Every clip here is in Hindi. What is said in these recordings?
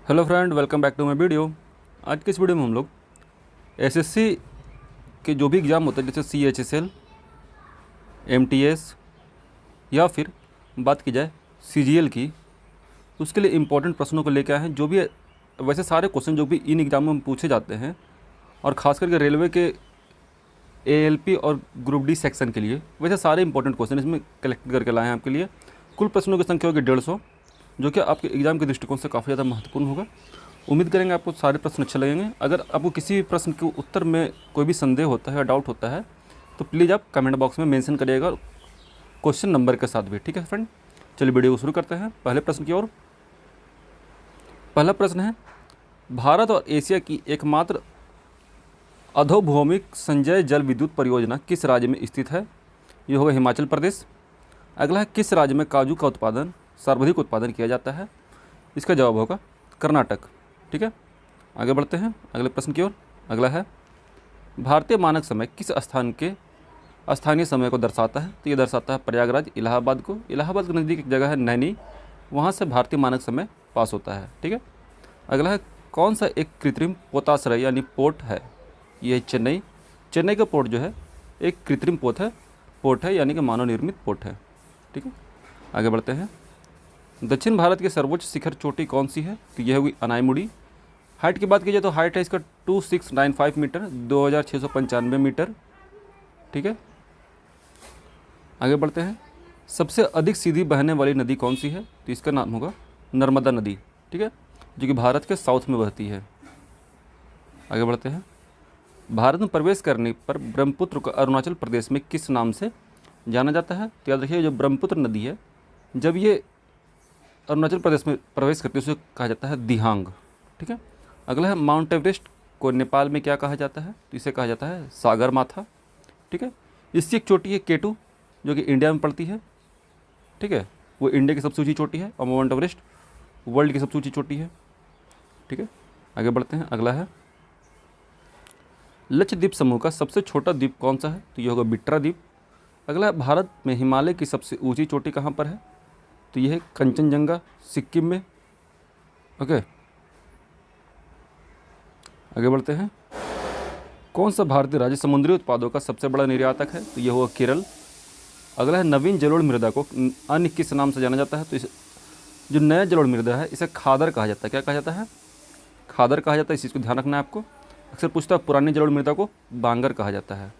Hello friend, welcome back to my video. आज के इस वीडियो में हम लोग एसएससी के जो भी एग्ज़ाम होते हैं जैसे सीएचएसएल, एमटीएस या फिर बात की जाए सीजीएल की, उसके लिए इम्पोर्टेंट प्रश्नों को लेकर आए हैं। जो भी वैसे सारे क्वेश्चन जो भी इन एग्ज़ामों में पूछे जाते हैं और ख़ास करके रेलवे के एएलपी और ग्रुप डी सेक्शन के लिए वैसे सारे इंपॉर्टेंट क्वेश्चन इसमें कलेक्ट करके लाए हैं आपके लिए। कुल प्रश्नों की संख्या होगी 150, जो कि आपके एग्ज़ाम के दृष्टिकोण से काफ़ी ज़्यादा महत्वपूर्ण होगा। उम्मीद करेंगे आपको सारे प्रश्न अच्छे लगेंगे। अगर आपको किसी भी प्रश्न के उत्तर में कोई भी संदेह होता है या डाउट होता है तो प्लीज़ आप कमेंट बॉक्स में मेंशन करिएगा, क्वेश्चन नंबर के साथ भी। ठीक है फ्रेंड, चलिए वीडियो को शुरू करते हैं पहले प्रश्न की ओर। पहला प्रश्न है, भारत और एशिया की एकमात्र अधोभौमिक संचय जल विद्युत परियोजना किस राज्य में स्थित है? ये होगा हिमाचल प्रदेश। अगला है, किस राज्य में काजू का उत्पादन सर्वाधिक उत्पादन किया जाता है? इसका जवाब होगा कर्नाटक। ठीक है, आगे बढ़ते हैं अगले प्रश्न की ओर। अगला है, भारतीय मानक समय किस स्थान के स्थानीय समय को दर्शाता है? तो ये दर्शाता है प्रयागराज, इलाहाबाद को। इलाहाबाद के नज़दीक एक जगह है नैनी, वहाँ से भारतीय मानक समय पास होता है। ठीक है, अगला है, कौन सा एक कृत्रिम पोताश्रय यानी पोर्ट है? ये चेन्नई। चेन्नई का पोर्ट जो है एक कृत्रिम पोर्ट है यानी कि मानव निर्मित पोर्ट है। ठीक है, आगे बढ़ते हैं। दक्षिण भारत की सर्वोच्च शिखर चोटी कौन सी है? तो यह होगी अनाईमुड़ी। हाइट की बात की जाए तो हाइट है इसका 2695 मीटर, 2695 मीटर। ठीक है, आगे बढ़ते हैं। सबसे अधिक सीधी बहने वाली नदी कौन सी है? तो इसका नाम होगा नर्मदा नदी। ठीक है, जो कि भारत के साउथ में बहती है। आगे बढ़ते हैं। भारत में प्रवेश करने पर ब्रह्मपुत्र को अरुणाचल प्रदेश में किस नाम से जाना जाता है? तो याद रखिए, जो ब्रह्मपुत्र नदी है जब ये अरुणाचल प्रदेश में प्रवेश करती है उसे कहा जाता है दिहांग। ठीक है, अगला है, माउंट एवरेस्ट को नेपाल में क्या कहा जाता है? तो इसे कहा जाता है सागर माथा। ठीक है, इसकी एक चोटी है केटू, जो कि इंडिया में पड़ती है। ठीक है, वो इंडिया की सबसे ऊंची चोटी है और माउंट एवरेस्ट वर्ल्ड की सबसे ऊंची चोटी है। ठीक है, आगे बढ़ते हैं। अगला है, लक्षद्वीप समूह का सबसे छोटा द्वीप कौन सा है? तो ये होगा बिट्रा द्वीप। अगला है, भारत में हिमालय की सबसे ऊंची चोटी कहाँ पर है? तो यह है कंचनजंगा, सिक्किम में। ओके, आगे बढ़ते हैं। कौन सा भारतीय राज्य समुद्री उत्पादों का सबसे बड़ा निर्यातक है? तो यह होगा केरल। अगला है, नवीन जलोढ़ मृदा को अन्य किस नाम से जाना जाता है? तो इस जो नया जलोढ़ मृदा है इसे खादर कहा जाता है। क्या कहा जाता है? खादर कहा जाता है। इस चीज़ को ध्यान रखना है आपको। अक्सर पूछता है पुरानी जलोढ़ मृदा को बांगर कहा जाता है।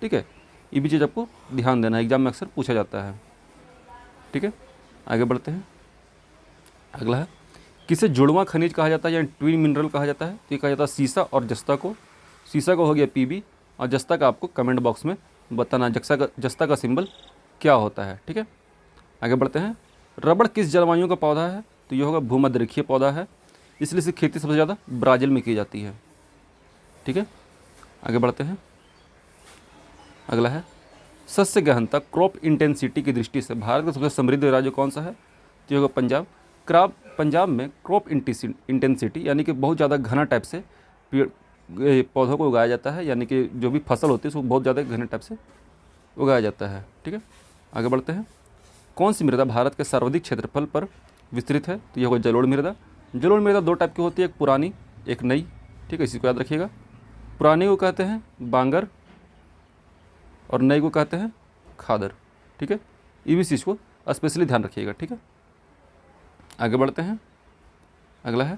ठीक है, ये भी चीज़ आपको ध्यान देना है, एग्जाम में अक्सर पूछा जाता है। ठीक है, आगे बढ़ते हैं। अगला है, किसे जुड़वां खनिज कहा जाता है या ट्विन मिनरल कहा जाता है? तो ये कहा जाता है सीसा और जस्ता को। सीसा को हो गया पीबी और जस्ता का आपको कमेंट बॉक्स में बताना जस्ता का सिंबल क्या होता है। ठीक है, आगे बढ़ते हैं। रबड़ किस जलवायु का पौधा है? तो ये होगा भूमध्यरेखीय पौधा है, इसलिए इसकी खेती सबसे ज़्यादा ब्राज़ील में की जाती है। ठीक है, आगे बढ़ते हैं। अगला है, सस्य गहनता क्रॉप इंटेंसिटी की दृष्टि से भारत का सबसे समृद्ध राज्य कौन सा है? तो ये होगा पंजाब। पंजाब में क्रॉप इंटेंसिटी यानी कि बहुत ज़्यादा घना टाइप से पौधों को उगाया जाता है, यानी कि जो भी फसल होती है उसको बहुत ज़्यादा घने टाइप से उगाया जाता है। ठीक है, आगे बढ़ते हैं। कौन सी मृदा भारत के सर्वाधिक क्षेत्रफल पर विस्तृत है? तो ये होगा जलोढ़ मृदा। जलोढ़ मृदा दो टाइप की होती है, एक पुरानी एक नई। ठीक है, इसी को याद रखिएगा। पुरानी को कहते हैं बांगर और नई को कहते हैं खादर। ठीक है, ये भी चीज़ को स्पेशली ध्यान रखिएगा। ठीक है, आगे बढ़ते हैं। अगला है,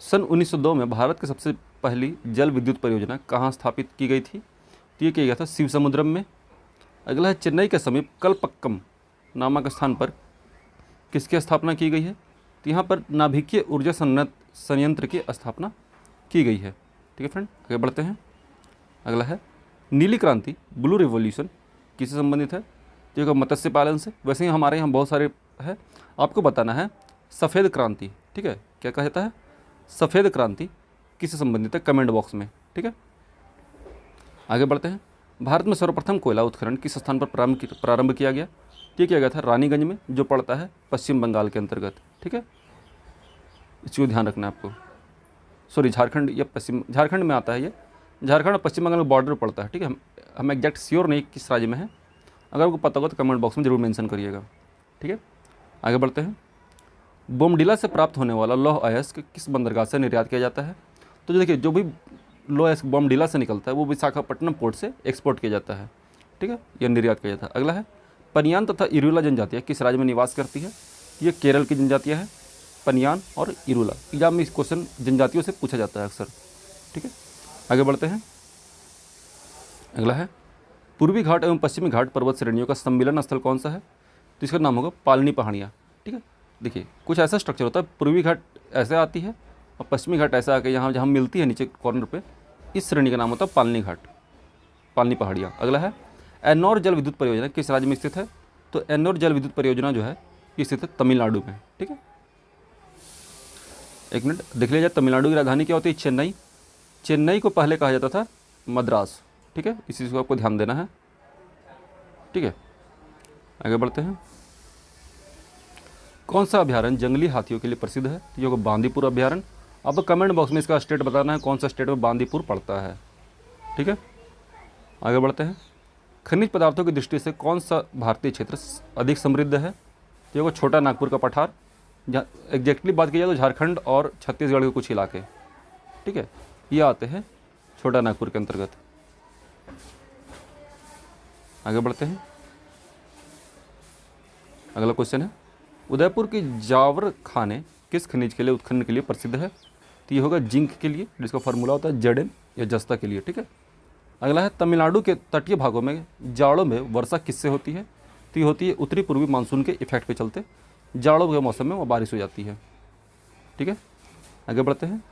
सन 1902 में भारत की सबसे पहली जल विद्युत परियोजना कहाँ स्थापित की गई थी? तो ये किया गया था शिव समुद्रम में। अगला है, चेन्नई के समीप कलपक्कम नामक स्थान पर किसकी स्थापना की गई है? तो यहाँ पर नाभिकीय ऊर्जा संयंत्र की स्थापना की गई है। ठीक है फ्रेंड, आगे बढ़ते हैं। अगला है, नीली क्रांति ब्लू रिवॉल्यूशन किससे संबंधित है? जो मत्स्य पालन से। वैसे ही हमारे यहाँ बहुत सारे है, आपको बताना है सफ़ेद क्रांति। ठीक है, क्या कहा जाता है? सफ़ेद क्रांति किससे संबंधित है? कमेंट बॉक्स में। ठीक है, आगे बढ़ते हैं। भारत में सर्वप्रथम कोयला उत्खनन किस स्थान पर प्रारंभ किया गया? ये किया गया था रानीगंज में, जो पड़ता है पश्चिम बंगाल के अंतर्गत। ठीक है, इसको ध्यान रखना है आपको। सॉरी, झारखंड या झारखंड में आता है ये। झारखंड और पश्चिम बंगाल में बॉर्डर पड़ता है। ठीक है, हम एग्जैक्ट श्योर नहीं किस राज्य में है। अगर आपको पता होगा तो कमेंट बॉक्स में जरूर मेंशन करिएगा। ठीक है, आगे बढ़ते हैं। बोमडिला से प्राप्त होने वाला लौह अयस्क किस बंदरगाह से निर्यात किया जाता है? तो देखिए, जो भी लौह अयस्क बोमडिला से निकलता है वो विशाखापट्टनम पोर्ट से एक्सपोर्ट किया जाता है, ठीक है, यह निर्यात किया जाता है। अगला है, पनियान तथा इरुला जनजातियाँ किस राज्य में निवास करती है? ये केरल की जनजातियाँ हैं, पनियान और इरुला। एग्जाम में इस क्वेश्चन जनजातियों से पूछा जाता है अक्सर, ठीक है। आगे बढ़ते हैं। अगला है, पूर्वी घाट एवं पश्चिमी घाट पर्वत श्रेणियों का सम्मिलन स्थल कौन सा है? तो इसका नाम होगा पालनी पहाड़ियाँ, ठीक है। देखिए, कुछ ऐसा स्ट्रक्चर होता है, पूर्वी घाट ऐसे आती है और पश्चिमी घाट ऐसा आके यहाँ जहाँ मिलती है नीचे कॉर्नर पे, इस श्रेणी का नाम होता है पालनी घाट, पालनी पहाड़ियाँ। अगला है, एन्नौर जल विद्युत परियोजना किस राज्य में स्थित है? तो एन्नौर जल विद्युत परियोजना जो है ये स्थित है तमिलनाडु में, ठीक है। एक मिनट देख लिया जाए, तमिलनाडु की राजधानी क्या होती है? चेन्नई। चेन्नई को पहले कहा जाता था मद्रास, ठीक है, इसी चीज़ को आपको ध्यान देना है, ठीक है। आगे बढ़ते हैं। कौन सा अभ्यारण्य जंगली हाथियों के लिए प्रसिद्ध है? तो ये होगा बांदीपुर अभ्यारण्य। आपको कमेंट बॉक्स में इसका स्टेट बताना है कौन सा स्टेट में बांदीपुर पड़ता है, ठीक है। आगे बढ़ते हैं। खनिज पदार्थों की दृष्टि से कौन सा भारतीय क्षेत्र अधिक समृद्ध है? तो ये होगा छोटा नागपुर का पठार। जहाँ एग्जैक्टली बात की जाए तो झारखंड और छत्तीसगढ़ के कुछ इलाके, ठीक है, ये आते हैं छोटा नागपुर के अंतर्गत। आगे बढ़ते हैं। अगला क्वेश्चन है, उदयपुर की जावर खाने किस खनिज के लिए, उत्खनन के लिए प्रसिद्ध है? तो ये होगा जिंक के लिए, जिसका फार्मूला होता है Zn या जस्ता के लिए, ठीक है। अगला है, तमिलनाडु के तटीय भागों में जाड़ों में वर्षा किससे होती है? तो ये होती है उत्तरी पूर्वी मानसून के इफेक्ट के चलते जाड़ों के मौसम में वो बारिश हो जाती है, ठीक है। आगे बढ़ते हैं।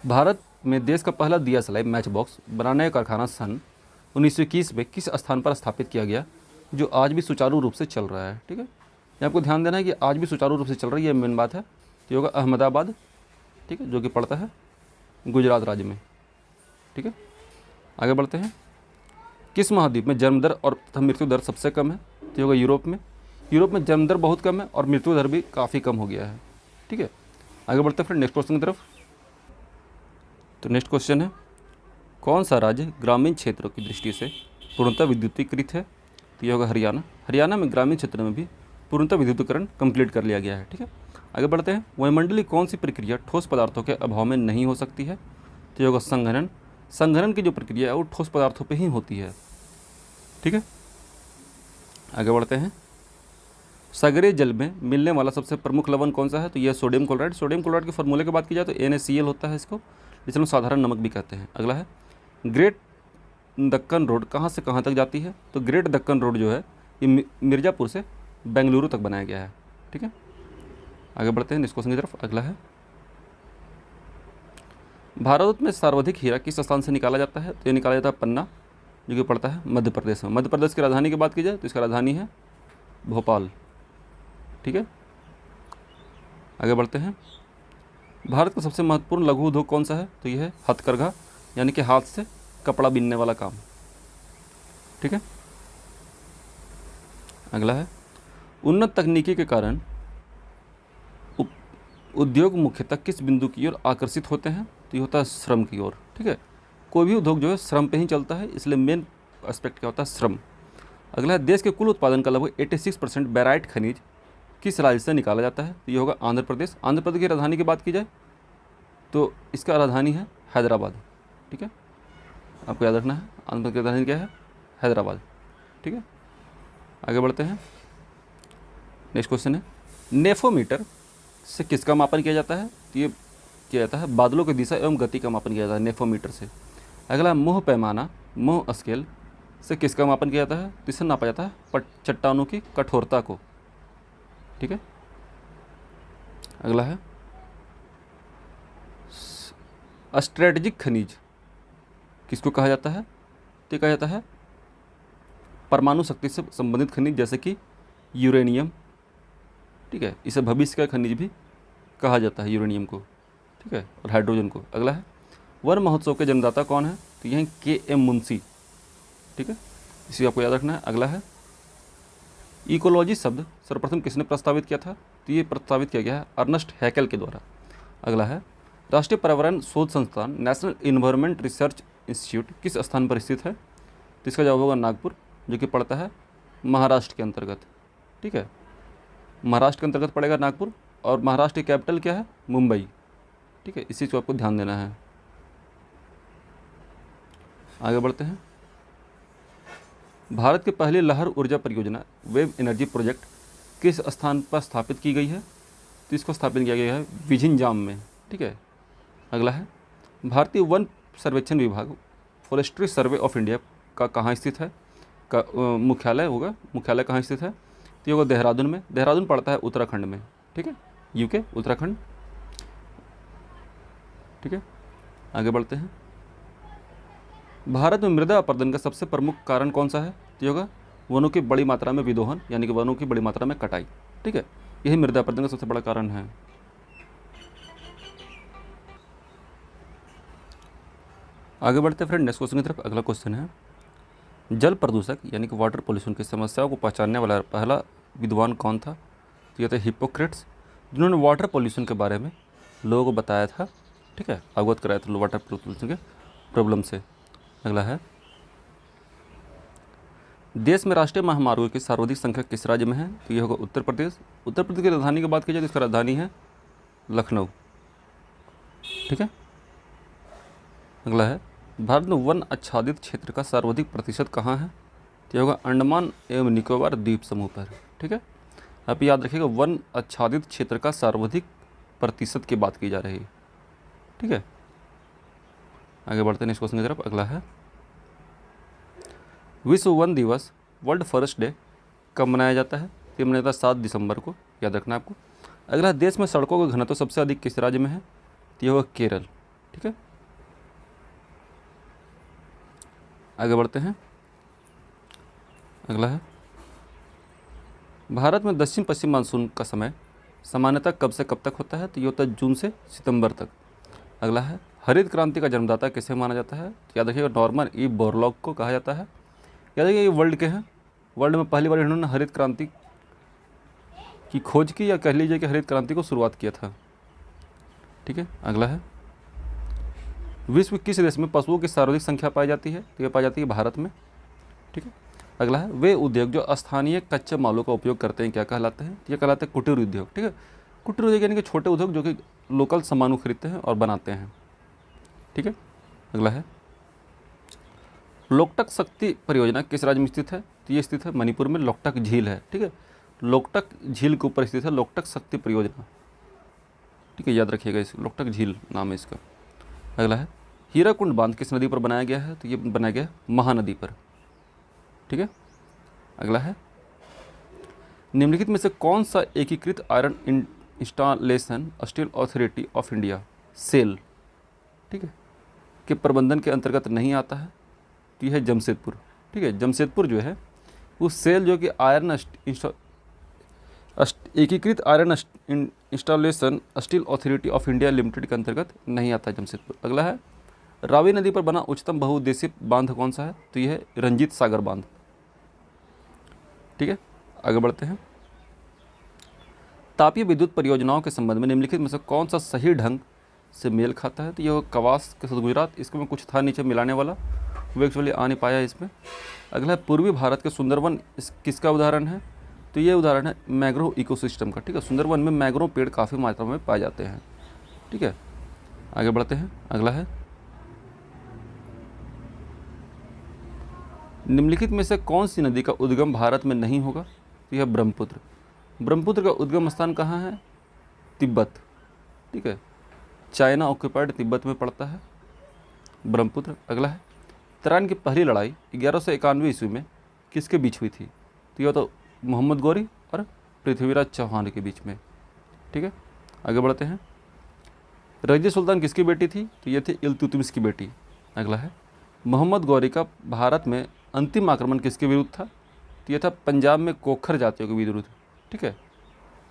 भारत में देश का पहला दिया सलाई मैच बॉक्स बनाने का कारखाना सन 1921 में किस स्थान पर स्थापित किया गया, जो आज भी सुचारू रूप से चल रहा है, ठीक है। ये आपको ध्यान देना है कि आज भी सुचारू रूप से चल रही है, मेन बात है। तो होगा अहमदाबाद, ठीक है, जो कि पड़ता है गुजरात राज्य में, ठीक है। आगे बढ़ते हैं। किस महाद्वीप में जन्म दर और तथा मृत्यु दर सबसे कम है? तो होगा यूरोप में। यूरोप में जन्म दर बहुत कम है और मृत्यु दर भी काफ़ी कम हो गया है, ठीक है। आगे बढ़ते हैं फिर नेक्स्ट क्वेश्चन की तरफ। तो नेक्स्ट क्वेश्चन है, कौन सा राज्य ग्रामीण क्षेत्रों की दृष्टि से पूर्णतः विद्युतीकृत है? तो ये होगा हरियाणा। हरियाणा में ग्रामीण क्षेत्र में भी पूर्णतः विद्युतीकरण कंप्लीट कर लिया गया है, ठीक है। आगे बढ़ते हैं। वायुमंडलीय कौन सी प्रक्रिया ठोस पदार्थों के अभाव में नहीं हो सकती है? तो ये होगा संघनन। संघनन की जो प्रक्रिया है वो ठोस पदार्थों पे ही होती है, ठीक है। आगे बढ़ते हैं। सागरीय जल में मिलने वाला सबसे प्रमुख लवण कौन सा है? तो यह सोडियम क्लोराइड। सोडियम क्लोराइड के फॉर्मूले की बात की जाए तो NaCl होता है इसको, जिसे हम साधारण नमक भी कहते हैं। अगला है, ग्रेट दक्कन रोड कहाँ से कहाँ तक जाती है? तो ग्रेट दक्कन रोड जो है ये मिर्ज़ापुर से बेंगलुरु तक बनाया गया है, ठीक है। आगे बढ़ते हैं नेक्स्ट क्वेश्चन की तरफ। अगला है, भारत में सर्वाधिक हीरा किस स्थान से निकाला जाता है? तो ये निकाला जाता है पन्ना, जो कि पड़ता है मध्य प्रदेश में। मध्य प्रदेश की राजधानी की बात की जाए तो इसका राजधानी है भोपाल, ठीक है। आगे बढ़ते हैं। भारत का सबसे महत्वपूर्ण लघु उद्योग कौन सा है? तो यह है हथकरघा, यानी कि हाथ से कपड़ा बीनने वाला काम, ठीक है। अगला है, उन्नत तकनीकी के कारण उद्योग मुख्यतः किस बिंदु की ओर आकर्षित होते हैं? तो ये होता है श्रम की ओर, ठीक है। कोई भी उद्योग जो है श्रम पे ही चलता है, इसलिए मेन एस्पेक्ट क्या होता है? श्रम। अगला है, देश के कुल उत्पादन का लगभग 86% बैराइट खनिज किस राज्य से निकाला जाता है? तो ये होगा आंध्र प्रदेश। आंध्र प्रदेश की राजधानी की बात की जाए तो इसका राजधानी है हैदराबाद, ठीक है, आपको याद रखना है। आंध्र प्रदेश की राजधानी क्या है? हैदराबाद, ठीक है। आगे बढ़ते हैं। नेक्स्ट क्वेश्चन है, नेफोमीटर से किसका मापन किया जाता है? तो ये किया जाता है बादलों की दिशा एवं गति का मापन किया जाता है नेफोमीटर से। अगला, मोह पैमाना, मोह स्केल से किसका मापन किया जाता है? तो इससे नापा जाता है चट्टानों की कठोरता को, ठीक है। अगला है, स्ट्रेटजिक खनिज किसको कहा जाता है? तो कहा जाता है परमाणु शक्ति से संबंधित खनिज, जैसे कि यूरेनियम, ठीक है। इसे भविष्य का खनिज भी कहा जाता है यूरेनियम को, ठीक है, और हाइड्रोजन को। अगला है, वन महोत्सव के जन्मदाता कौन है? तो यह KM मुंशी, ठीक है, इसे आपको याद रखना है। अगला है, इकोलॉजी शब्द सर्वप्रथम किसने प्रस्तावित किया था? तो ये प्रस्तावित किया गया है अर्नस्ट हैकेल के द्वारा। अगला है, राष्ट्रीय पर्यावरण शोध संस्थान नेशनल इन्वायरमेंट रिसर्च इंस्टीट्यूट किस स्थान पर स्थित है? तो इसका जवाब होगा नागपुर, जो कि पड़ता है महाराष्ट्र के अंतर्गत, ठीक है। महाराष्ट्र के अंतर्गत पड़ेगा नागपुर, और महाराष्ट्र की कैपिटल क्या है? मुंबई। ठीक है, इसी को आपको ध्यान देना है। आगे बढ़ते हैं। भारत की पहली लहर ऊर्जा परियोजना वेव एनर्जी प्रोजेक्ट किस स्थान पर स्थापित की गई है? तो इसको स्थापित किया गया है विझिंजाम में। ठीक है। अगला है, भारतीय वन सर्वेक्षण विभाग फॉरेस्ट्री सर्वे ऑफ इंडिया का कहाँ स्थित है? का मुख्यालय होगा, मुख्यालय कहाँ स्थित है? तो ये होगा देहरादून में। देहरादून पड़ता है उत्तराखंड में। ठीक है, यूके, उत्तराखंड। ठीक है, आगे बढ़ते हैं। भारत में मृदा अपरदन का सबसे प्रमुख कारण कौन सा है? तो ये होगा वनों की बड़ी मात्रा में विदोहन, यानी कि वनों की बड़ी मात्रा में कटाई। ठीक है, यही मृदा अपरदन का सबसे बड़ा कारण है। आगे बढ़ते हैं फ्रेंड, नेक्स्ट क्वेश्चन की तरफ। अगला क्वेश्चन है, जल प्रदूषक यानी कि वाटर पोल्यूशन की समस्याओं को पहचानने वाला पहला विद्वान कौन था? तो ये थे हिप्पोक्रेट्स, जिन्होंने वाटर पोल्यूशन के बारे में लोगों को बताया था। ठीक है, अवगत कराया था वाटर पोल्यूशन के प्रॉब्लम से। अगला है, देश में राष्ट्रीय महामार्गों की सर्वाधिक संख्या किस राज्य में है? तो ये होगा उत्तर प्रदेश। उत्तर प्रदेश की राजधानी की बात की जाए तो इसका राजधानी है लखनऊ। ठीक है, अगला है, भारत में वन आच्छादित क्षेत्र का सर्वाधिक प्रतिशत कहाँ है? तो ये होगा अंडमान एवं निकोबार द्वीप समूह पर। ठीक है, आप याद रखिएगा, वन आच्छादित क्षेत्र का सर्वाधिक प्रतिशत की बात की जा रही है। ठीक है, आगे बढ़ते हैं नेक्स्ट क्वेश्चन की तरफ। अगला है, विश्व वन दिवस वर्ल्ड फॉरेस्ट डे कब मनाया जाता है? ये मनाया जाता है 7 दिसंबर को, याद रखना आपको। अगला, देश में सड़कों का घनत्व सबसे अधिक किस राज्य में है? तो ये होगा केरल। ठीक है, आगे बढ़ते हैं। अगला है, भारत में दक्षिण पश्चिम मानसून का समय सामान्यतः कब से कब तक होता है? तो ये होता है जून से सितंबर तक। अगला है, हरित क्रांति का जन्मदाता किसे माना जाता है? तो याद रखिएगा, नॉर्मन ई बोरलॉग को कहा जाता है। याद रखिएगा, ये वर्ल्ड के हैं, वर्ल्ड में पहली बार इन्होंने हरित क्रांति की खोज की, या कह लीजिए कि हरित क्रांति को शुरुआत किया था। ठीक है, अगला है, विश्व के किस देश में पशुओं की सर्वाधिक संख्या पाई जाती है? तो ये पाई जाती है भारत में। ठीक है, अगला है, वे उद्योग जो स्थानीय कच्चे मालों का उपयोग करते हैं क्या कहलाते हैं? ये कहलाते हैं कुटीर उद्योग। ठीक है, कुटीर उद्योग यानी कि छोटे उद्योग जो कि लोकल सामान खरीदते हैं और बनाते हैं। ठीक है, अगला है, लोकटक शक्ति परियोजना किस राज्य में स्थित है? तो ये स्थित है मणिपुर में, लोकटक झील है। ठीक है, लोकटक झील के ऊपर स्थित है लोकटक शक्ति परियोजना। ठीक है, याद रखिएगा, इस लोकटक झील नाम है इसका। अगला है, हीराकुंड बांध किस नदी पर बनाया गया है? तो ये बनाया गया है महानदी पर। ठीक है, अगला है, निम्नलिखित में से कौन सा एकीकृत iron installation steel authority of India SAIL, ठीक है, के प्रबंधन के अंतर्गत नहीं आता है? तो यह है जमशेदपुर। ठीक है, जमशेदपुर जो है वो सेल जो कि आयरन एकीकृत iron installation steel authority of India limited के अंतर्गत नहीं आता है जमशेदपुर। अगला है, रावी नदी पर बना उच्चतम बहुउद्देशीय बांध कौन सा है? तो यह है रंजीत सागर बांध। ठीक है, आगे बढ़ते हैं। तापीय विद्युत परियोजनाओं के संबंध में निम्नलिखित में से कौन सा सही ढंग से मेल खाता है? तो यह कवास के साथ गुजरात, इसको में कुछ था नीचे मिलाने वाला, वो एक्चुअली आ नहीं पाया इसमें। अगला है, पूर्वी भारत के सुंदरवन किसका उदाहरण है? तो ये उदाहरण है मैंग्रोव इकोसिस्टम का। ठीक है, सुंदरवन में मैंग्रोव पेड़ काफ़ी मात्रा में पाए जाते हैं। ठीक है, आगे बढ़ते हैं। अगला है, निम्नलिखित में से कौन सी नदी का उद्गम भारत में नहीं होगा? तो यह ब्रह्मपुत्र। ब्रह्मपुत्र का उद्गम स्थान कहाँ है? तिब्बत। ठीक है, चाइना ऑक्यूपाइड तिब्बत में पड़ता है ब्रह्मपुत्र। अगला है, तराइन की पहली लड़ाई 1191 ईस्वी में किसके बीच हुई थी? तो यह तो मोहम्मद गौरी और पृथ्वीराज चौहान के बीच में। ठीक है, आगे बढ़ते हैं। रज़िया सुल्तान किसकी बेटी थी? तो ये थी इल्तुतमिश की बेटी। अगला है, मोहम्मद गौरी का भारत में अंतिम आक्रमण किसके विरुद्ध था? तो यह था पंजाब में कोखर जातियों के विरुद्ध। ठीक है,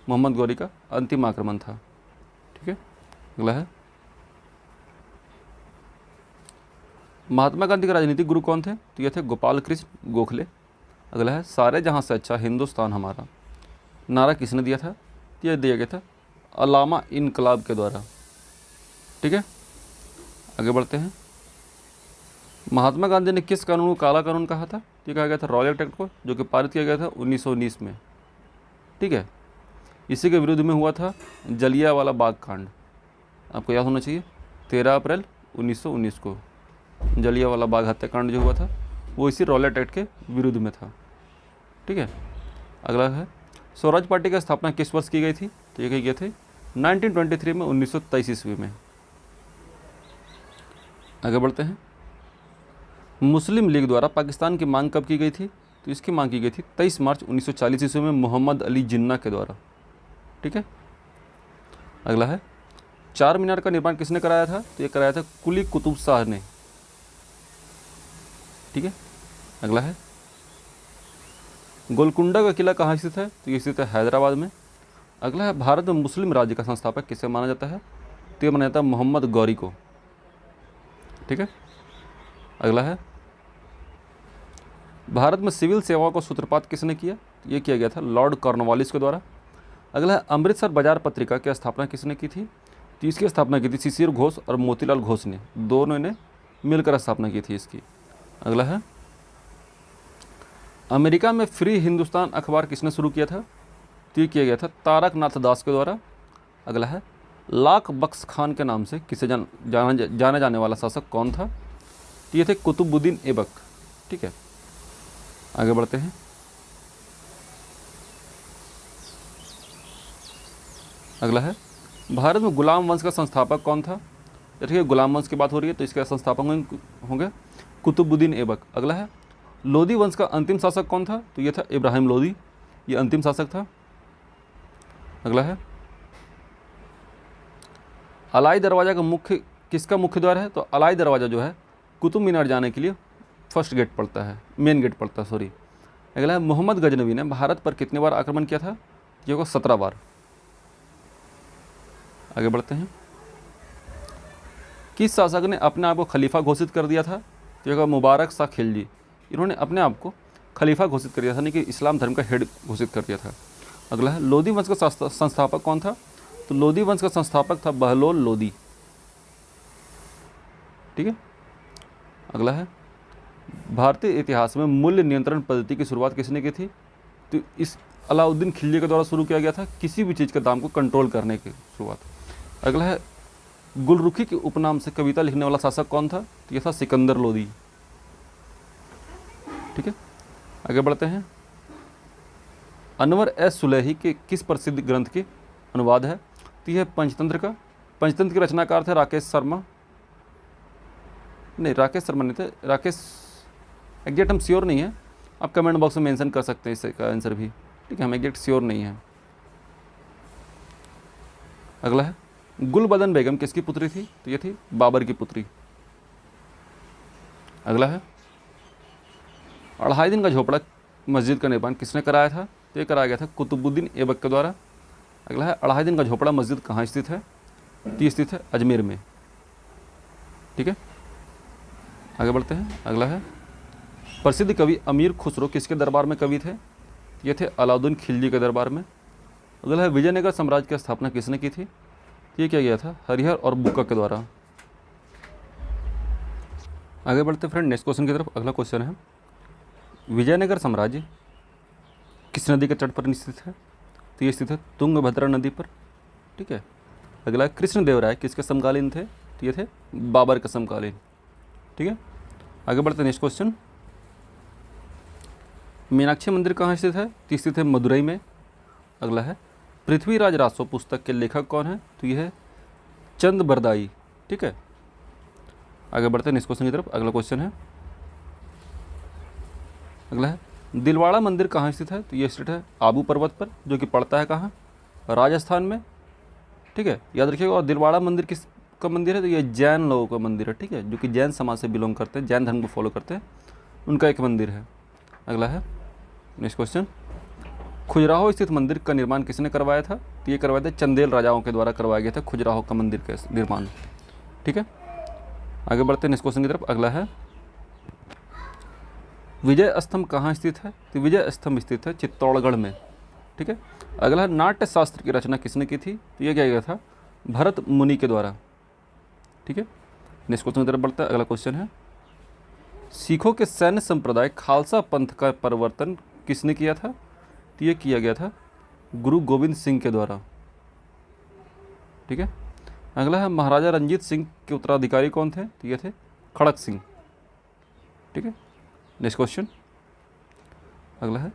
मोहम्मद गौरी का अंतिम आक्रमण था। ठीक है, अगला है, महात्मा गांधी के राजनीतिक गुरु कौन थे? तो ये थे गोपाल कृष्ण गोखले। अगला है, सारे जहाँ से अच्छा हिंदुस्तान हमारा नारा किसने दिया था? तो यह दिया गया था अलामा इनकलाब के द्वारा। ठीक है, आगे बढ़ते हैं। महात्मा गांधी ने किस कानून को काला कानून कहा था? ये कहा गया था रॉयल एक्ट को, जो कि पारित किया गया था 1919 में। ठीक है, इसी के विरुद्ध में हुआ था जलियांवाला बाग कांड। आपको याद होना चाहिए 13 अप्रैल 1919 को जलियांवाला बाग हत्याकांड जो हुआ था वो इसी रॉलेट एक्ट के विरुद्ध में था। ठीक है, अगला है स्वराज पार्टी की स्थापना किस वर्ष की गई थी? तो ये किए थे 1923 में, 1923 ईस्वी में। आगे बढ़ते हैं। मुस्लिम लीग द्वारा पाकिस्तान की मांग कब की गई थी? तो इसकी मांग की गई थी 23 मार्च 1940 ईस्वी में मोहम्मद अली जिन्ना के द्वारा। ठीक है, अगला है चार मीनार का निर्माण किसने कराया था? तो ये कराया था कुली कुतुब शाह ने। ठीक है, अगला है गोलकुंडा का किला कहाँ स्थित है? तो ये स्थित है हैदराबाद में। अगला है भारत में मुस्लिम राज्य का संस्थापक किसे माना जाता है? तो ये माना जाता है मोहम्मद गौरी को। ठीक है, अगला है भारत में सिविल सेवाओं का सूत्रपात किसने किया? तो ये किया गया था लॉर्ड कॉर्नवालिस के द्वारा। अगला है अमृतसर बाजार पत्रिका की स्थापना किसने की थी? तो इसकी स्थापना की थी शिशिर घोष और मोतीलाल घोष ने, दोनों ने मिलकर स्थापना की थी इसकी। अगला है अमेरिका में फ्री हिंदुस्तान अखबार किसने शुरू किया था? तो ये किया गया था तारक नाथ दास के द्वारा। अगला है लाख बख्श खान के नाम से किसे जाना जाने वाला शासक कौन था? तो ये थे कुतुबुद्दीन ऐबक। ठीक है, आगे बढ़ते हैं। अगला है भारत में गुलाम वंश का संस्थापक कौन था? देखिए गुलाम वंश की बात हो रही है तो इसके संस्थापक होंगे कुतुबुद्दीन ऐबक। अगला है लोदी वंश का अंतिम शासक कौन था? तो ये था इब्राहिम लोदी, ये अंतिम शासक था। अगला है अलाई दरवाज़ा का किसका मुख्य द्वार है? तो अलाई दरवाज़ा जो है कुतुब मीनार जाने के लिए फर्स्ट गेट पड़ता है, मेन गेट पड़ता है, सॉरी। अगला है मोहम्मद गजनवी ने भारत पर कितने बार आक्रमण किया था? ये होगा 17 बार। आगे बढ़ते हैं। किस शासक ने अपने आप को खलीफा घोषित कर दिया था? तो ये होगा मुबारक शाह खिलजी। इन्होंने अपने आप को खलीफा घोषित कर दिया था, यानी कि इस्लाम धर्म का हेड घोषित कर दिया था। अगला है लोदी वंश का संस्थापक कौन था? तो लोदी वंश का संस्थापक था बहलोल लोदी। ठीक है, अगला है भारतीय इतिहास में मूल्य नियंत्रण पद्धति की शुरुआत किसने की थी? तो इस अलाउद्दीन खिलजी के द्वारा शुरू किया गया था, किसी भी चीज़ के दाम को कंट्रोल करने की शुरुआत। अगला है गुलरुखी के उपनाम से कविता लिखने वाला शासक कौन था? तो यह था सिकंदर लोदी। ठीक है, आगे बढ़ते हैं। अनवर एस सुलेही के किस प्रसिद्ध ग्रंथ के अनुवाद है? तो यह पंचतंत्र का। पंचतंत्र के रचनाकार थे राकेश शर्मा, नहीं राकेश शर्मा नहीं थे, राकेश एग्जैक्ट हम श्योर नहीं है, आप कमेंट बॉक्स में मेंशन कर सकते हैं इसका आंसर भी। ठीक है, हम एग्जैक्ट श्योर नहीं है। अगला है गुलबदन बेगम किसकी पुत्री थी? तो ये थी बाबर की पुत्री। अगला है अढ़ाई दिन का झोपड़ा मस्जिद का निर्माण किसने कराया था? तो ये कराया गया था कुतुबुद्दीन ऐबक के द्वारा। अगला है अढ़ाई दिन का झोपड़ा मस्जिद कहाँ स्थित है? तो ये स्थित है अजमेर में। ठीक है, आगे बढ़ते हैं। अगला है प्रसिद्ध कवि अमीर खुसरो किसके दरबार में कवि थे? ये थे अलाउद्दीन खिलजी के दरबार में। अगला है विजयनगर साम्राज्य की स्थापना किसने की थी? ये किया गया था हरिहर और बुक्का के द्वारा। आगे बढ़ते फ्रेंड नेक्स्ट क्वेश्चन की तरफ। अगला क्वेश्चन है विजयनगर साम्राज्य किस नदी के तट पर स्थित है? तो ये स्थित है तुंगभद्रा नदी पर। ठीक है, अगला कृष्णदेवराय किसके समकालीन थे? तो ये थे बाबर के समकालीन। ठीक है, आगे बढ़ते नेक्स्ट क्वेश्चन। मीनाक्षी मंदिर कहाँ स्थित है? तो स्थित है मदुरई में। अगला है पृथ्वीराज रासो पुस्तक के लेखक कौन है? तो यह है चंद बरदाई। ठीक है, आगे बढ़ते हैं नेक्स्ट क्वेश्चन की तरफ। अगला क्वेश्चन है अगला है दिलवाड़ा मंदिर कहाँ स्थित है? तो ये स्थित है आबू पर्वत पर, जो कि पड़ता है कहाँ? राजस्थान में। ठीक है, याद रखिएगा। और दिलवाड़ा मंदिर किस का मंदिर है? तो ये जैन लोगों का मंदिर है। ठीक है, जो कि जैन समाज से बिलोंग करते हैं, जैन धर्म को फॉलो करते हैं, उनका एक मंदिर है। अगला है नेक्स्ट क्वेश्चन खजुराहो स्थित मंदिर का निर्माण किसने करवाया था? तो ये करवाया था चंदेल राजाओं के द्वारा करवाया गया था खजुराहो का मंदिर का निर्माण। ठीक है, आगे बढ़ते हैं नेक्स्ट क्वेश्चन की तरफ। अगला है विजय स्तंभ कहाँ स्थित है? तो विजय स्तंभ स्थित है चित्तौड़गढ़ में। ठीक है, अगला है नाट्य शास्त्र की रचना किसने की थी? तो यह किया गया था भरत मुनि के द्वारा। ठीक है, नेक्स्ट क्वेश्चन की तरफ बढ़ता है। अगला क्वेश्चन है सिखों के सैन्य संप्रदाय खालसा पंथ का परिवर्तन किसने किया था? तो ये किया गया था गुरु गोविंद सिंह के द्वारा। ठीक है। अगला है महाराजा रंजीत सिंह के उत्तराधिकारी कौन थे? तो ये थे खड़क सिंह। ठीक है। नेक्स्ट क्वेश्चन अगला है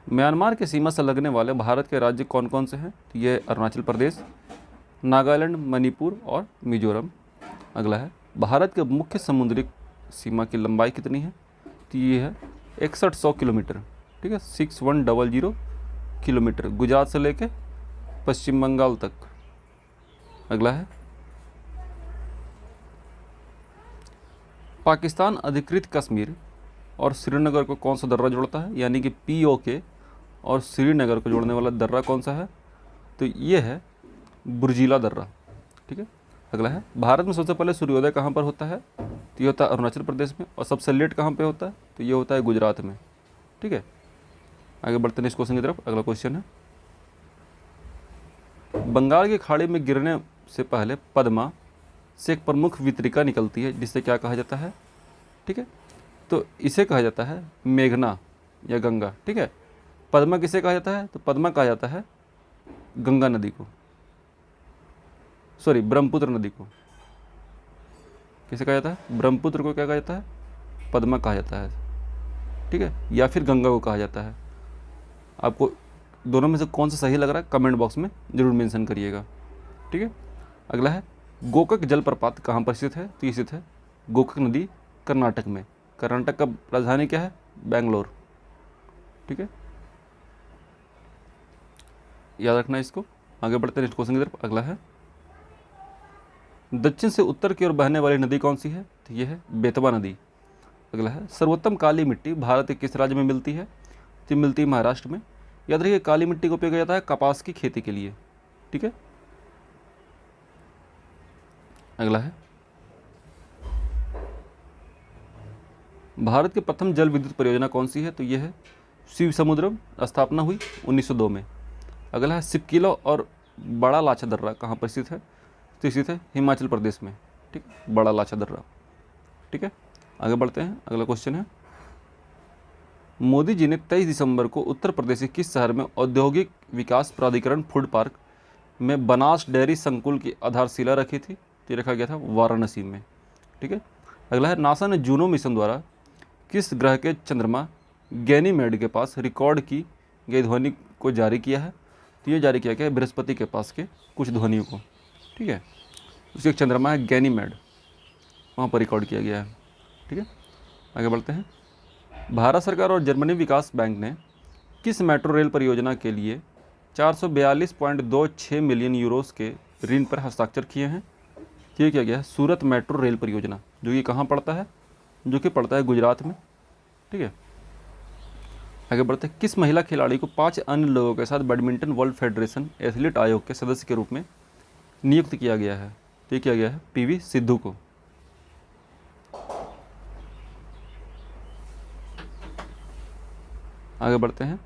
म्यांमार की सीमा से लगने वाले भारत के राज्य कौन कौन से हैं? तो ये अरुणाचल प्रदेश, नागालैंड, मणिपुर और मिजोरम। अगला है भारत के मुख्य समुद्री सीमा की लंबाई कितनी है? तो ये है 6100 किलोमीटर। ठीक है, 6100 किलोमीटर, गुजरात से लेके पश्चिम बंगाल तक। अगला है पाकिस्तान अधिकृत कश्मीर और श्रीनगर को कौन सा दर्रा जोड़ता है? यानी कि POK और श्रीनगर को जोड़ने वाला दर्रा कौन सा है? तो ये है बुर्जीला दर्रा। ठीक है। अगला है भारत में सबसे पहले सूर्योदय कहाँ पर होता है? तो ये होता है अरुणाचल प्रदेश में। और सबसे लेट कहाँ पे होता है? तो ये होता है गुजरात में। ठीक है। आगे बढ़ते हैं इस क्वेश्चन की तरफ। अगला क्वेश्चन है बंगाल की खाड़ी में गिरने से पहले पद्मा से एक प्रमुख वितरिका निकलती है जिसे क्या कहा जाता है? ठीक है। तो इसे कहा जाता है मेघना या गंगा। ठीक है। पद्मा किसे कहा जाता है? तो पद्मा कहा जाता है गंगा नदी को, सॉरी ब्रह्मपुत्र नदी को। किसे कहा जाता है? ब्रह्मपुत्र को क्या कहा जाता है? पद्मा कहा जाता है। ठीक है। या फिर गंगा को कहा जाता है। आपको दोनों में से कौन सा सही लग रहा है कमेंट बॉक्स में जरूर मेंशन करिएगा। ठीक है। अगला है गोकक जलप्रपात कहाँ पर स्थित है? तो ये स्थित है गोकक नदी, कर्नाटक में। कर्नाटक का राजधानी क्या है? बेंगलोर। ठीक है, याद रखना इसको। आगे बढ़ते हैं नेक्स्ट क्वेश्चन की तरफ। अगला है दक्षिण से उत्तर की ओर बहने वाली नदी कौन सी है? तो ये है बेतवा नदी। अगला है सर्वोत्तम काली मिट्टी भारत के किस राज्य में मिलती है? तो मिलती है महाराष्ट्र में। याद रखिए काली मिट्टी को उपयोग किया जाता है कपास की खेती के लिए। ठीक है। अगला है भारत की प्रथम जल विद्युत परियोजना कौन सी है? तो यह है शिव समुद्रम, स्थापना हुई 1902 में। अगला है सिपकिला और बड़ा लाचा दर्रा कहाँ पर स्थित है? तो स्थित है हिमाचल प्रदेश में। ठीक, बड़ा लाचा दर्रा। ठीक है। आगे बढ़ते हैं। अगला क्वेश्चन है मोदी जी ने 23 दिसंबर को उत्तर प्रदेश के किस शहर में औद्योगिक विकास प्राधिकरण फूड पार्क में बनास डेयरी संकुल की आधारशिला रखी थी? तो रखा गया था वाराणसी में। ठीक है। अगला है नासा ने जूनो मिशन द्वारा किस ग्रह के चंद्रमा गैनीमेड के पास रिकॉर्ड की गई ध्वनि को जारी किया है? तो ये जारी किया गया है बृहस्पति के पास के कुछ ध्वनियों को। ठीक है। उसके एक चंद्रमा है गैनीमेड, वहाँ पर रिकॉर्ड किया गया है। ठीक है। आगे बढ़ते हैं। भारत सरकार और जर्मनी विकास बैंक ने किस मेट्रो रेल परियोजना के लिए 442.26 मिलियन यूरोस के ऋण पर हस्ताक्षर किए हैं? ये किया गया है सूरत मेट्रो रेल परियोजना, जो कि कहाँ पड़ता है? जो कि पड़ता है गुजरात में। ठीक है। आगे बढ़ते हैं। किस महिला खिलाड़ी को 5 अन्य लोगों के साथ बैडमिंटन वर्ल्ड फेडरेशन एथलीट आयोग के सदस्य के रूप में नियुक्त किया गया है? तो ये किया गया है PV सिद्धू को। आगे बढ़ते हैं।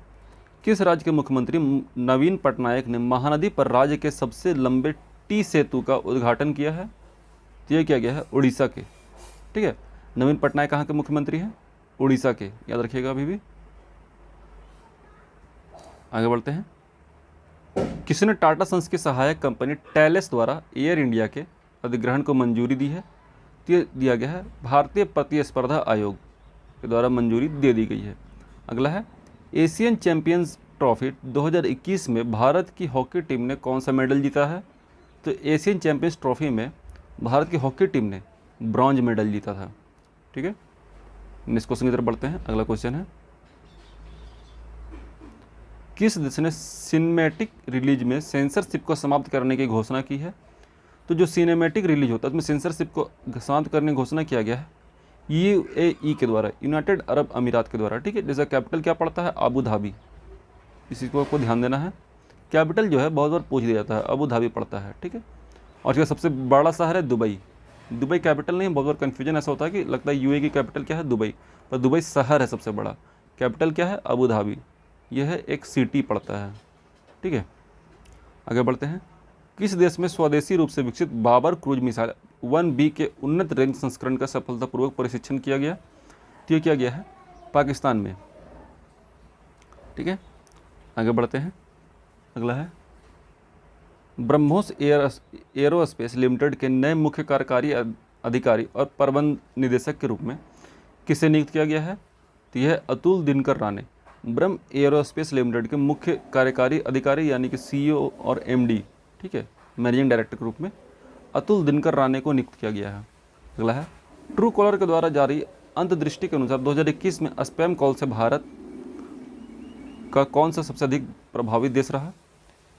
किस राज्य के मुख्यमंत्री नवीन पटनायक ने महानदी पर राज्य के सबसे लंबे टी सेतु का उद्घाटन किया है? तो यह किया गया है उड़ीसा के। ठीक है। नवीन पटनायक कहाँ के मुख्यमंत्री हैं? उड़ीसा के, याद रखिएगा अभी भी। आगे बढ़ते हैं। किसने टाटा सन्स की सहायक कंपनी टैलेस द्वारा एयर इंडिया के अधिग्रहण को मंजूरी दी है? तो दिया गया है भारतीय प्रतिस्पर्धा आयोग के द्वारा मंजूरी दे दी गई है। अगला है एशियन चैंपियंस ट्रॉफी 2021 में भारत की हॉकी टीम ने कौन सा मेडल जीता है? तो एशियन चैंपियंस ट्रॉफी में भारत की हॉकी टीम ने ब्रॉन्ज मेडल जीता था। ठीक है। नेक्स्ट क्वेश्चन की तरफ बढ़ते हैं। अगला क्वेश्चन है किस देश ने सिनेमैटिक रिलीज में सेंसरशिप को समाप्त करने की घोषणा की है? तो जो सिनेमैटिक रिलीज होता है उसमें सेंसरशिप को समाप्त करने की घोषणा किया गया है UAE के द्वारा, यूनाइटेड अरब अमीरात के द्वारा। ठीक है। जैसा कैपिटल क्या पड़ता है? Abu Dhabi. इसी को आपको ध्यान देना है। कैपिटल जो है बहुत बार पूछ दिया जाता है, अबू धाबी पड़ता है। ठीक है। और इसका सबसे बड़ा शहर है दुबई। दुबई कैपिटल नहीं, बहुत बार कन्फ्यूजन ऐसा होता है कि लगता है UAE की कैपिटल क्या है? दुबई, पर दुबई शहर है सबसे बड़ा। कैपिटल क्या है? Abu Dhabi. यह है एक सिटी पड़ता है। ठीक है। आगे बढ़ते हैं। किस देश में स्वदेशी रूप से विकसित बाबर क्रूज मिसाइल 1B के उन्नत रेंज संस्करण का सफलतापूर्वक परीक्षण किया गया? तो ये किया गया है पाकिस्तान में। ठीक है। आगे बढ़ते हैं। अगला है ब्रह्मोस एरोस्पेस लिमिटेड के नए मुख्य कार्यकारी अधिकारी और प्रबंध निदेशक के रूप में किसे नियुक्त किया गया है? तो यह अतुल दिनकर राणे ब्रह्म एरोस्पेस लिमिटेड के मुख्य कार्यकारी अधिकारी यानी कि सीईओ और एमडी, ठीक है, मैनेजिंग डायरेक्टर के रूप में अतुल दिनकर राणे को नियुक्त किया गया है। अगला है ट्रू कॉलर के द्वारा जारी अंतर्दृष्टि के अनुसार 2021 में स्पैम कॉल से भारत का कौन सा सबसे अधिक प्रभावित देश रहा?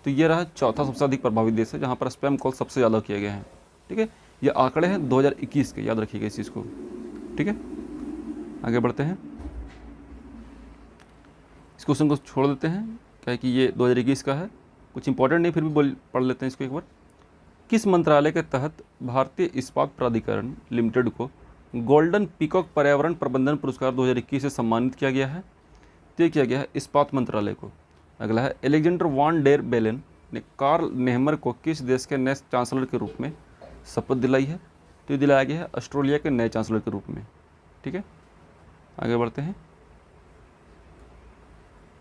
तो ये रहा चौथा सबसे अधिक प्रभावित देश है जहाँ पर स्पैम कॉल सबसे ज़्यादा किए गए हैं। ठीक है, ये आंकड़े हैं 2021 के, याद रखिएगा इस चीज़ को। ठीक है, आगे बढ़ते हैं, इस क्वेश्चन को छोड़ देते हैं, क्या है कि ये 2021 का है, कुछ इंपॉर्टेंट नहीं, फिर भी पढ़ लेते हैं इसको एक बार। किस मंत्रालय के तहत भारतीय इस्पात प्राधिकरण लिमिटेड को गोल्डन पीकॉक पर्यावरण प्रबंधन पुरस्कार 2021 से सम्मानित किया गया है? तो किया गया है इस्पात मंत्रालय को। अगला है एलेक्जेंडर वान डेर बेलेन ने कार्ल नेहमर को किस देश के नए चांसलर के रूप में शपथ दिलाई है? तो दिलाया गया है ऑस्ट्रेलिया के नए चांसलर के रूप में। ठीक है, आगे बढ़ते हैं।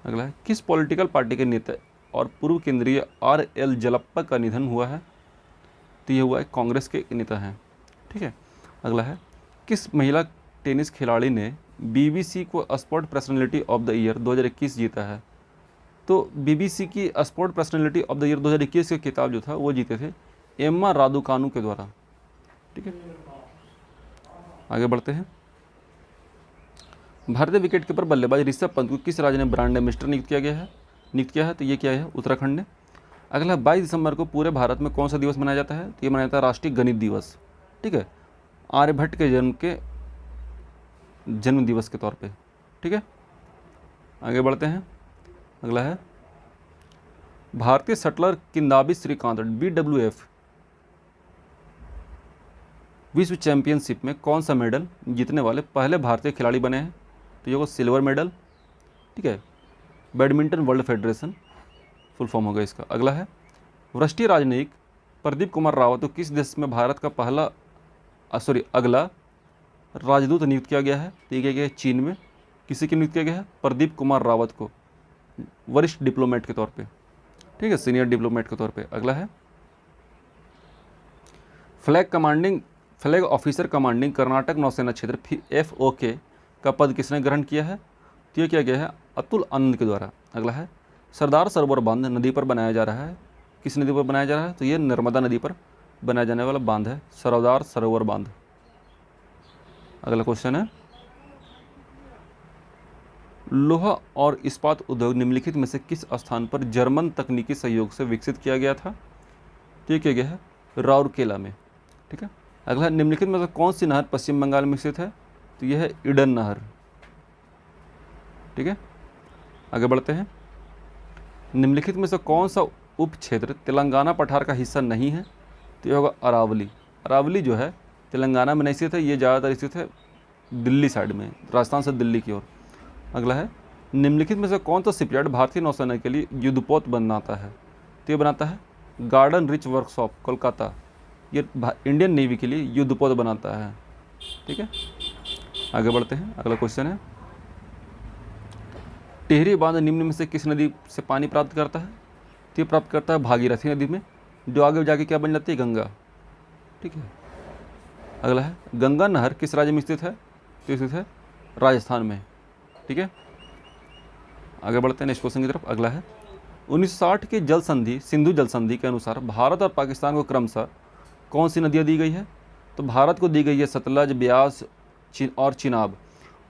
अगला है किस पॉलिटिकल पार्टी के नेता और पूर्व केंद्रीय RL जलप्पा का निधन हुआ है? तो ये हुआ है कांग्रेस के नेता हैं। ठीक है, अगला है किस महिला टेनिस खिलाड़ी ने BBC को sport personality of the year 2021 जीता है? तो BBC की sport personality of the year 2021 का खिताब जो था वो जीते थे एम्मा रादुकानु के द्वारा। ठीक है, आगे बढ़ते हैं। भारतीय विकेटकीपर बल्लेबाज ऋषभ पंत को किस राज्य ने ब्रांड एम्बेसडर नियुक्त किया है? तो ये क्या है? उत्तराखंड ने। अगला 22 दिसंबर को पूरे भारत में कौन सा दिवस मनाया जाता है? तो ये मनाया जाता है राष्ट्रीय गणित दिवस। ठीक है, आर्यभट्ट के जन्म दिवस के तौर पे। ठीक है, आगे बढ़ते हैं। अगला है भारतीय शटलर किदांबी श्रीकांत BWF विश्व चैंपियनशिप में कौन सा मेडल जीतने वाले पहले भारतीय खिलाड़ी बने हैं? तो ये होगा सिल्वर मेडल। ठीक है, badminton world federation full form होगा इसका। अगला है वरिष्ठ राजनयिक प्रदीप कुमार रावत को किस देश में भारत का अगला राजदूत नियुक्त किया गया है? तो ये क्या गया है? चीन में। किसी की नियुक्त किया गया है? प्रदीप कुमार रावत को, वरिष्ठ डिप्लोमेट के तौर पे। ठीक है, सीनियर डिप्लोमेट के तौर पे। अगला है फ्लैग ऑफिसर कमांडिंग कर्नाटक नौसेना क्षेत्र FOK का पद किसने ग्रहण किया है? तो ये किया गया है अतुल आनंद के द्वारा। अगला है सरदार सरोवर बांध नदी पर बनाया जा रहा है, किस नदी पर बनाया जा रहा है? तो ये नर्मदा नदी पर बनाया जाने वाला बांध है सरदार सरोवर बांध। अगला क्वेश्चन है लोहा और इस्पात उद्योग निम्नलिखित में से किस स्थान पर जर्मन तकनीकी सहयोग से विकसित किया गया था? तो ये किया गया है राउरकेला में। ठीक है, अगला निम्नलिखित में से कौन सी नहर पश्चिम बंगाल में स्थित है? तो यह है ईडन नहर। ठीक है, आगे बढ़ते हैं। निम्नलिखित में से कौन सा उप क्षेत्र तेलंगाना पठार का हिस्सा नहीं है? तो यह होगा अरावली। अरावली जो है तेलंगाना में नहीं स्थित है, ये ज़्यादातर स्थित है दिल्ली साइड में, राजस्थान से दिल्ली की ओर। अगला है निम्नलिखित में से कौन सा शिपयार्ड भारतीय नौसेना के लिए युद्धपोत बनाता है? तो ये बनाता है गार्डन रिच वर्कशॉप कोलकाता, ये इंडियन नेवी के लिए युद्धपोत बनाता है। ठीक है, आगे बढ़ते हैं। अगला क्वेश्चन है टिहरी बांध निम्न में से किस नदी से पानी प्राप्त करता है? तो ये प्राप्त करता है भागीरथी नदी में, जो आगे जाके क्या बन जाती है? गंगा। ठीक है, अगला है गंगा नहर किस राज्य में स्थित है? तो स्थित है राजस्थान में। ठीक है, आगे बढ़ते हैं नेक्स्ट क्वेश्चन की तरफ। अगला है 1960 के जल संधि सिंधु जल संधि के अनुसार भारत और पाकिस्तान को क्रमशः कौन सी नदियाँ दी गई है? तो भारत को दी गई है सतलज, ब्यास और चिनाब।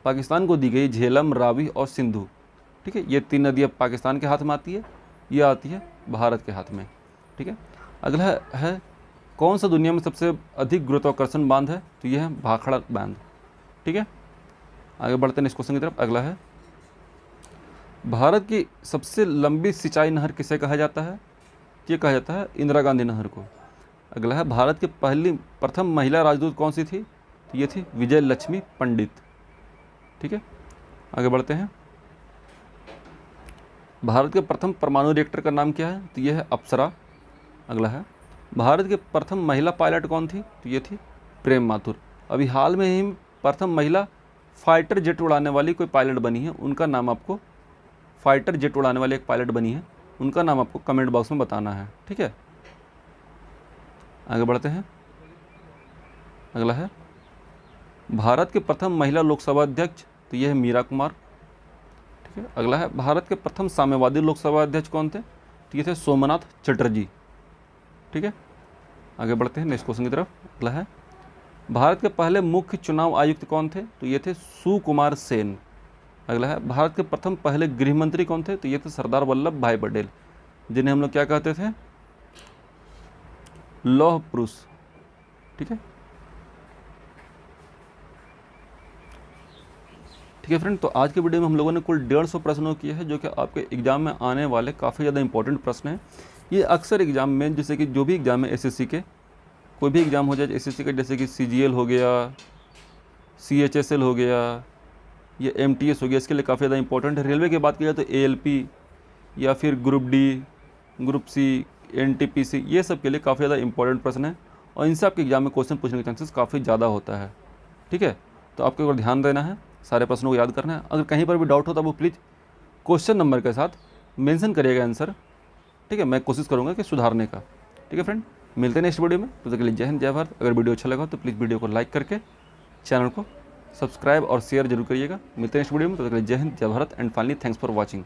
पाकिस्तान को दी गई झेलम, रावी और सिंधु। ठीक है, ये 3 नदियाँ पाकिस्तान के हाथ में आती है, ये आती है भारत के हाथ में। ठीक है, अगला है कौन सा दुनिया में सबसे अधिक गुरुत्वाकर्षण बांध है? तो यह है भाखड़ा बांध। ठीक है, आगे बढ़ते हैं इस क्वेश्चन की तरफ। अगला है भारत की सबसे लंबी सिंचाई नहर किसे कहा जाता है? ये कहा जाता है इंदिरा गांधी नहर को। अगला है भारत की प्रथम महिला राजदूत कौन सी थी? तो ये थी विजय लक्ष्मी पंडित। ठीक है, आगे बढ़ते हैं। भारत के प्रथम परमाणु रिएक्टर का नाम क्या है? तो यह है अप्सरा। अगला है भारत के प्रथम महिला पायलट कौन थी? तो ये थी प्रेम माथुर। अभी हाल में ही प्रथम महिला फाइटर जेट उड़ाने वाली कोई पायलट बनी है, उनका नाम आपको फाइटर जेट उड़ाने वाली एक पायलट बनी है, उनका नाम आपको कमेंट बॉक्स में बताना है, ठीक है। आगे बढ़ते हैं। अगला है भारत के प्रथम महिला लोकसभा अध्यक्ष, तो ये है मीरा कुमार, ठीक है। अगला है भारत के प्रथम साम्यवादी लोकसभा अध्यक्ष कौन थे, तो ये थे सोमनाथ चटर्जी, ठीक है। आगे बढ़ते हैं नेक्स्ट क्वेश्चन की तरफ। अगला है भारत के पहले मुख्य चुनाव आयुक्त कौन थे, तो ये थे सुकुमार सेन। अगला है भारत के प्रथम पहले गृह मंत्री कौन थे, तो ये थे सरदार वल्लभ भाई पटेल, जिन्हें हम लोग क्या कहते थे, लौह पुरुष, ठीक है। ठीक है फ्रेंड, तो आज के वीडियो में हम लोगों ने कुल 150 प्रश्नों किए हैं, जो कि आपके एग्जाम में आने वाले काफ़ी ज़्यादा इंपॉर्टेंट प्रश्न हैं। ये अक्सर एग्जाम में, जैसे कि जो भी एग्जाम है एसएससी के, कोई भी एग्जाम हो जाए एसएससी के, जैसे कि सीजीएल हो गया, सीएचएसएल हो गया, ये एमटीएस हो गया, इसके लिए काफ़ी ज़्यादा इंपॉर्टेंट है। रेलवे की बात की जाए तो एएलपी या फिर group D, group C, NTPC, ये सब के लिए काफ़ी ज़्यादा इंपॉर्टेंट प्रश्न है और इनसे आपके एग्जाम में क्वेश्चन पूछने के चांसेस काफ़ी ज़्यादा होता है, ठीक है। तो आपको एक बार ध्यान देना है, सारे प्रश्नों को याद करना है। अगर कहीं पर भी डाउट हो तो वो प्लीज़ क्वेश्चन नंबर के साथ मेंशन करिएगा आंसर, ठीक है। मैं कोशिश करूँगा कि सुधारने का, ठीक है फ्रेंड। मिलते हैं नेक्स्ट वीडियो में, तो तब तक के लिए जय हिंद जय भारत। अगर वीडियो अच्छा लगा तो प्लीज़ वीडियो को लाइक करके चैनल को सब्सक्राइब और शेयर जरूर करिएगा। मिलते हैं नेक्स्ट वीडियो में, तब तक के लिए जय हिंद जय Bharat and finally thanks for watching.